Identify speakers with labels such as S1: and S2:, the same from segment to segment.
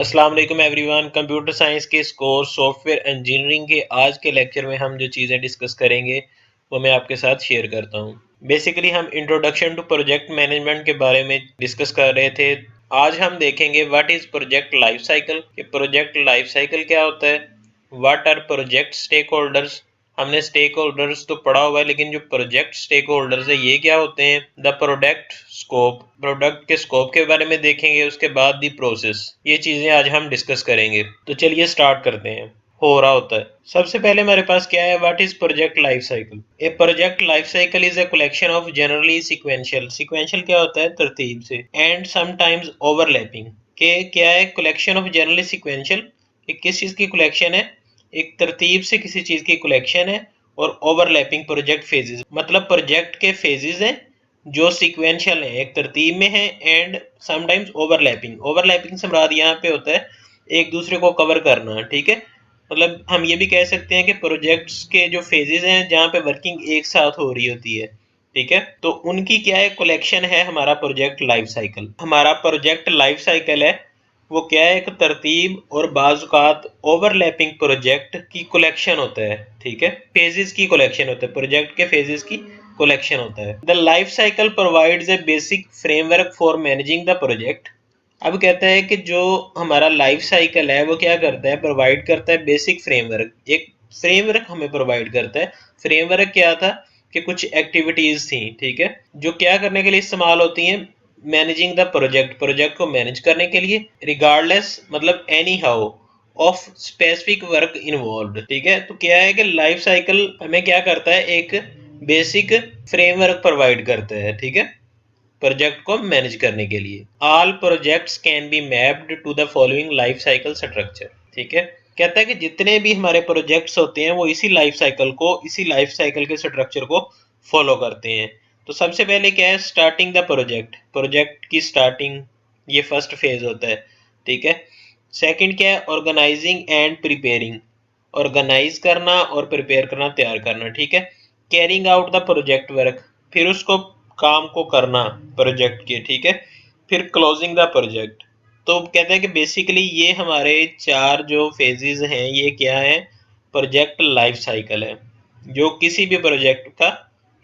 S1: अस्सलाम वालेकुम everyone. Computer science के इस कोर्स सॉफ्टवेयर इंजीनियरिंग के आज के लेक्चर में हम जो चीज़ें डिस्कस करेंगे वो मैं आपके साथ शेयर करता हूँ। बेसिकली हम इंट्रोडक्शन टू प्रोजेक्ट मैनेजमेंट के बारे में डिस्कस कर रहे थे। आज हम देखेंगे what is project life cycle, कि प्रोजेक्ट लाइफ साइकिल क्या होता है, what are project stakeholders. हमने स्टेक होल्डर्स तो पढ़ा हुआ है, लेकिन जो प्रोजेक्ट स्टेक होल्डर्स है ये क्या होते हैं। द प्रोडक्ट स्कोप, प्रोडक्ट के स्कोप के बारे में देखेंगे। उसके बाद दी प्रोसेस, ये चीजें आज हम डिस्कस करेंगे। तो चलिए स्टार्ट करते हैं। हो रहा होता है, सबसे पहले हमारे पास क्या है, what is project life cycle. A project life cycle is a collection of generally sequential, sequential क्या होता है, तरतीब से, एंड समटाइम्स ओवरलैपिंग, के क्या है, कलेक्शन ऑफ जनरली सीक्वेंशियल, किस चीज की कलेक्शन है, एक तरतीब से किसी चीज की कलेक्शन है, और ओवरलैपिंग प्रोजेक्ट फेजेस, मतलब प्रोजेक्ट के फेजेस हैं जो सीक्वेंशियल है, एक तरतीब में है, एंड समटाइम्स ओवरलैपिंग, ओवरलैपिंग से मुराद यहाँ पे होता है एक दूसरे को कवर करना। ठीक है, मतलब हम ये भी कह सकते हैं कि प्रोजेक्ट्स के जो फेजेस हैं जहाँ पे वर्किंग एक साथ हो रही होती है, ठीक है, तो उनकी क्या है, कलेक्शन है हमारा प्रोजेक्ट लाइफ साइकिल। हमारा प्रोजेक्ट लाइफ साइकिल है वो क्या है, एक तरतीब और बाजुकात ओवरलैपिंग प्रोजेक्ट की कलेक्शन होता है। ठीक है, फेजेस की कलेक्शन होता है, प्रोजेक्ट के फेजेस की कलेक्शन होता है। The life cycle provides a basic framework for managing the project. अब कहता है कि जो हमारा लाइफ साइकिल है वो क्या करता है, प्रोवाइड करता है बेसिक फ्रेमवर्क, एक फ्रेमवर्क हमें प्रोवाइड करता है। फ्रेमवर्क क्या था, कि कुछ एक्टिविटीज थी, ठीक है, जो क्या करने के लिए इस्तेमाल होती हैं, मैनेजिंग द प्रोजेक्ट, प्रोजेक्ट को मैनेज करने के लिए, रिगार्डलेस मतलब any how of specific work involve. ठीक है, तो क्या है कि लाइफ साइकिल हमें क्या करता है, एक बेसिक फ्रेमवर्क प्रोवाइड करता है, ठीक है, प्रोजेक्ट को मैनेज करने के लिए। All projects can be mapped to the following life cycle structure. ठीक है, कहता है कि जितने भी हमारे प्रोजेक्ट्स होते हैं वो इसी लाइफ साइकिल के स्ट्रक्चर को फॉलो करते हैं। तो सबसे पहले क्या है, स्टार्टिंग द प्रोजेक्ट, प्रोजेक्ट की स्टार्टिंग, ये फर्स्ट फेज होता है। ठीक है, सेकंड क्या है, ऑर्गेनाइजिंग एंड प्रिपेयरिंग, ऑर्गेनाइज करना और प्रिपेयर करना, तैयार करना। ठीक है, carrying out the project work, फिर उसको काम को करना प्रोजेक्ट के। ठीक है, फिर क्लोजिंग द प्रोजेक्ट। तो कहते हैं कि बेसिकली ये हमारे चार जो फेजेस हैं ये क्या है, प्रोजेक्ट लाइफ साइकिल है जो किसी भी प्रोजेक्ट का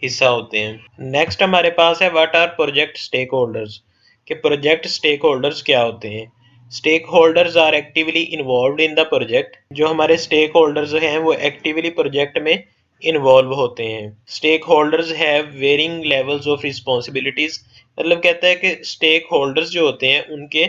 S1: हिस्सा होते हैं। नेक्स्ट हमारे पास है what are project stakeholders, कि प्रोजेक्ट स्टेक होल्डर्स क्या होते हैं। Stakeholders are actively involve in the project, जो हमारे स्टेक होल्डर्स हैं वो एक्टिवली प्रोजेक्ट में इन्वॉल्व होते हैं। Stakeholders have varying levels of responsibilities, मतलब कहता है कि स्टेक होल्डर्स जो होते हैं उनके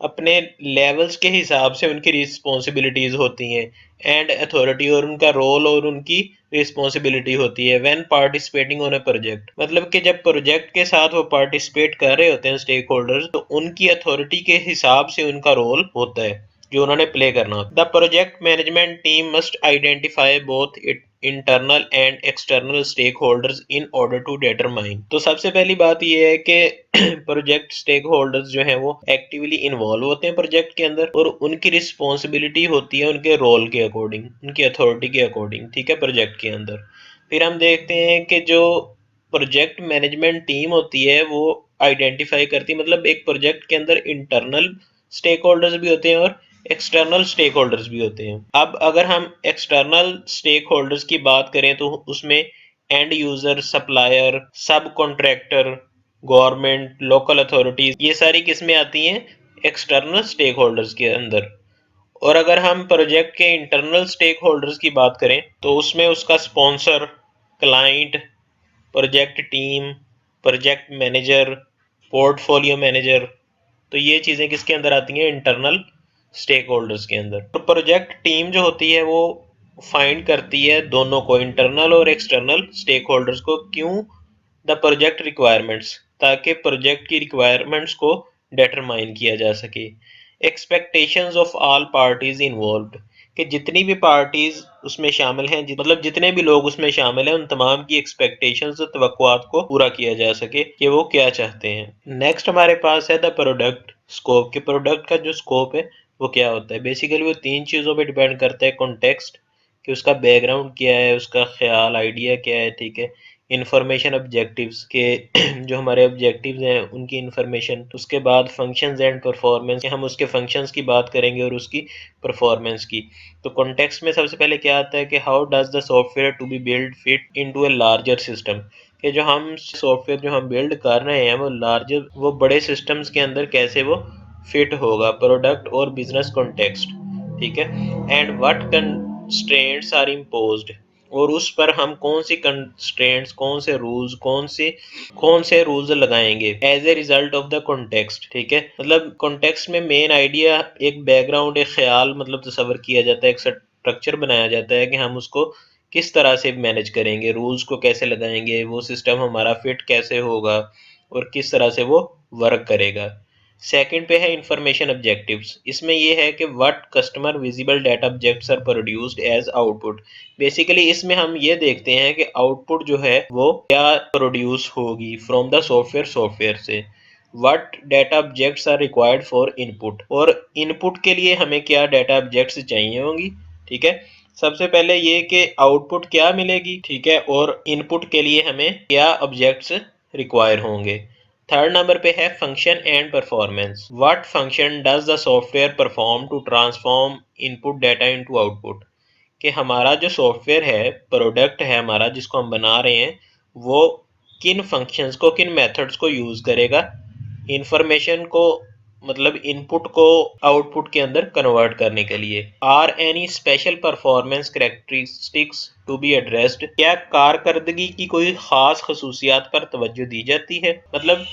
S1: अपने लेवल्स के हिसाब से उनकी रिस्पॉन्सिबिलिटीज होती हैं, एंड अथॉरिटी, और उनका रोल और उनकी रिस्पॉन्सिबिलिटी होती है when participating on a project, मतलब कि जब प्रोजेक्ट के साथ वो पार्टिसिपेट कर रहे होते हैं स्टेक होल्डर्स, तो उनकी अथॉरिटी के हिसाब से उनका रोल होता है जो उन्होंने प्ले करना होता है। The project management team must identify both it internal and external stakeholders in order to determine. तो सबसे पहली बात यह है कि प्रोजेक्ट स्टेक होल्डर्स जो हैं वो एक्टिवली इन्वॉल्व होते हैं प्रोजेक्ट के अंदर, और उनकी रिस्पॉन्सिबिलिटी होती है उनके रोल के अकॉर्डिंग, उनकी अथॉरिटी के अकॉर्डिंग। ठीक है, प्रोजेक्ट के अंदर फिर हम देखते हैं कि जो प्रोजेक्ट मैनेजमेंट टीम होती है वो आइडेंटिफाई करती है, मतलब एक प्रोजेक्ट के अंदर इंटरनल स्टेक होल्डर्स भी होते हैं और एक्सटर्नल स्टेक होल्डर्स भी होते हैं। अब अगर हम एक्सटर्नल स्टेक होल्डर्स की बात करें तो उसमें एंड यूजर, सप्लायर, सब कॉन्ट्रैक्टर, गवर्नमेंट, लोकल अथॉरिटीज, ये सारी किस्में आती हैं एक्सटर्नल स्टेक होल्डर्स के अंदर। और अगर हम प्रोजेक्ट के इंटरनल स्टेक होल्डर्स की बात करें तो उसमें उसका sponsor, client, project team, project manager, portfolio manager, तो ये चीज़ें किसके अंदर आती हैं, इंटरनल स्टेक होल्डर्स के अंदर। तो प्रोजेक्ट टीम जो होती है वो फाइंड करती है दोनों को, इंटरनल और एक्सटर्नल स्टेक होल्डर्स को, क्यों, द प्रोजेक्ट रिक्वायरमेंट्स, ताकि प्रोजेक्ट की रिक्वायरमेंट्स को डिटरमाइन किया जा सके। Expectations of all parties involved, कि जितनी भी पार्टीज उसमें शामिल हैं, मतलब जितने भी लोग उसमें शामिल हैं, उन तमाम की एक्सपेक्टेशंस और तवक्कुआत को पूरा किया जा सके कि वो क्या चाहते हैं। नेक्स्ट हमारे पास है द प्रोडक्ट स्कोप, कि प्रोडक्ट का जो स्कोप है वो क्या होता है। बेसिकली वो तीन चीज़ों पे डिपेंड करता है, कॉन्टेक्स्ट, कि उसका बैकग्राउंड क्या है, उसका ख्याल, आइडिया क्या है, ठीक है, इंफॉर्मेशन ऑब्जेक्टिव्स के जो हमारे ऑब्जेक्टिव्स हैं उनकी इंफॉर्मेशन, उसके बाद फंक्शंस एंड परफॉर्मेंस, हम उसके फंक्शंस की बात करेंगे और उसकी परफॉर्मेंस की। तो कॉन्टेक्स्ट में सबसे पहले क्या आता है कि how does the software to be build fit into a larger system, कि जो हम सॉफ्टवेयर जो हम बिल्ड कर रहे हैं वो लार्जर, वो बड़े सिस्टम्स के अंदर कैसे वो फिट होगा, प्रोडक्ट और बिजनेस कॉन्टेक्स्ट, ठीक है। And what constraints are imposed, और उस पर हम कौन सी कंस्ट्रेंट्स, कौन से रूल्स, कौन से रूल्स लगाएंगे as a result of the context, ठीक है। मतलब कॉन्टेक्स्ट में मेन आइडिया एक बैकग्राउंड, एक ख्याल मतलब तस्वर किया जाता है, एक स्ट्रक्चर बनाया जाता है कि हम उसको किस तरह से मैनेज करेंगे, रूल्स को कैसे लगाएंगे, वो सिस्टम हमारा फिट कैसे होगा और किस तरह से वो वर्क करेगा। सेकंड पे है इंफॉर्मेशन ऑब्जेक्टिव्स, इसमें ये है कि what customer visible data objects are produced as output. Basically इसमें हम ये देखते हैं कि आउटपुट जो है वो क्या प्रोड्यूस होगी फ्रॉम द सॉफ्टवेयर से। What data objects are required for input, और इनपुट के लिए हमें क्या डाटा ऑब्जेक्ट्स चाहिए होंगी, ठीक है। सबसे पहले ये कि आउटपुट क्या मिलेगी, ठीक है, और इनपुट के लिए हमें क्या ऑब्जेक्ट्स रिक्वायर होंगे। थर्ड नंबर पे है function and performance, what function does the software perform to transform input data into output, कि हमारा जो सॉफ्टवेयर है, प्रोडक्ट है हमारा जिसको हम बना रहे हैं, वो किन फंक्शंस को, किन मेथड्स को यूज करेगा इंफॉर्मेशन को, मतलब इनपुट को आउटपुट के अंदर कन्वर्ट करने के लिए। Are any special performance characteristics to be addressed, क्या कारकर्दगी की कोई खास खसूसियात पर तवज्जो दी जाती है। मतलब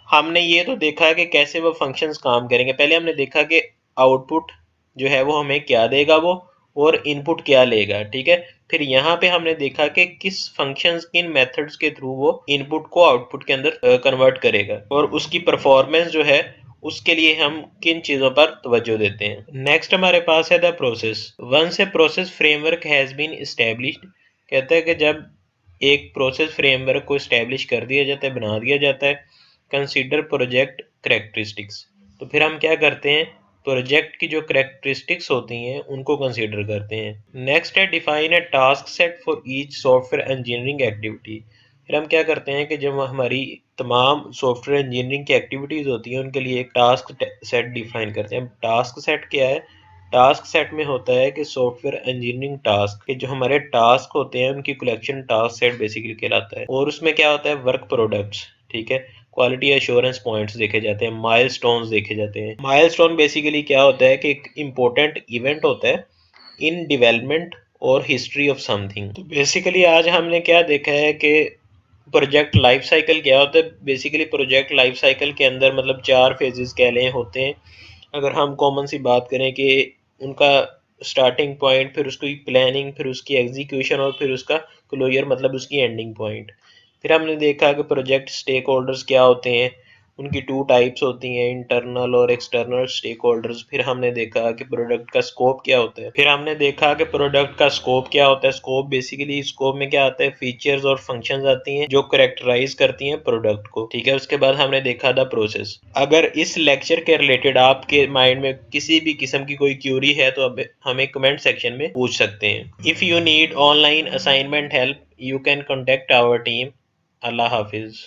S1: हमने ये तो देखा है कि कैसे वो फंक्शंस काम करेंगे, पहले हमने देखा कि आउटपुट जो है वो हमें क्या देगा वो, और इनपुट क्या लेगा, ठीक है। फिर यहाँ पे हमने देखा कि किस फंक्शंस, किन मेथड्स के थ्रू वो इनपुट को आउटपुट के अंदर कन्वर्ट करेगा, और उसकी परफॉर्मेंस जो है उसके लिए हम किन चीज़ों पर तवज्जो देते हैं। नेक्स्ट हमारे पास है the process, once a process framework has been established, कहता है कि जब एक प्रोसेस फ्रेमवर्क को इस्टेब्लिश कर दिया जाता है, बना दिया जाता है। कंसीडर प्रोजेक्ट करेक्टरिस्टिक्स, तो फिर हम क्या करते हैं, प्रोजेक्ट की जो करेक्टरिस्टिक्स होती हैं उनको कंसीडर करते हैं। नेक्स्ट है define a task set for each software engineering activity, फिर हम क्या करते हैं कि जब हमारी तमाम सॉफ्टवेयर इंजीनियरिंग की एक्टिविटीज़ होती हैं उनके लिए एक टास्क सेट डिफाइन करते हैं। टास्क सेट क्या है, टास्क सेट में होता है कि सॉफ्टवेयर इंजीनियरिंग टास्क के जो हमारे टास्क होते हैं उनकी कलेक्शन टास्क सेट बेसिकली कहलाता है। और उसमें क्या होता है, वर्क प्रोडक्ट्स, ठीक है, क्वालिटी एश्योरेंस पॉइंट्स देखे जाते हैं, माइलस्टोन्स देखे जाते हैं। माइलस्टोन बेसिकली क्या होता है कि एक इम्पोर्टेंट इवेंट होता है इन डेवलपमेंट और हिस्ट्री ऑफ समथिंग। तो बेसिकली आज हमने क्या देखा है कि प्रोजेक्ट लाइफ साइकिल क्या होता है। बेसिकली प्रोजेक्ट लाइफ साइकिल के अंदर मतलब 4 फेजेस कह लें होते हैं। अगर हम कॉमन सी बात करें कि उनका स्टार्टिंग पॉइंट, फिर उसकी प्लानिंग, फिर उसकी एग्जीक्यूशन और फिर उसका क्लोजर मतलब उसकी एंडिंग पॉइंट। फिर हमने देखा कि प्रोजेक्ट स्टेक होल्डर्स क्या होते हैं, उनकी 2 टाइप्स होती हैं, इंटरनल और एक्सटर्नल स्टेक होल्डर्स। फिर हमने देखा कि प्रोडक्ट का स्कोप क्या होता है, फिर हमने देखा कि प्रोडक्ट का स्कोप क्या होता है। स्कोप बेसिकली, स्कोप में क्या आता है, फीचर्स और फंक्शंस आती हैं जो करेक्टराइज करती हैं प्रोडक्ट को, ठीक है। उसके बाद हमने देखा था प्रोसेस। अगर इस लेक्चर के रिलेटेड आपके माइंड में किसी भी किस्म की कोई क्यूरी है तो अब हमें कमेंट सेक्शन में पूछ सकते हैं। If you need online assignment help you can contact our team. अल्लाह हाफिज।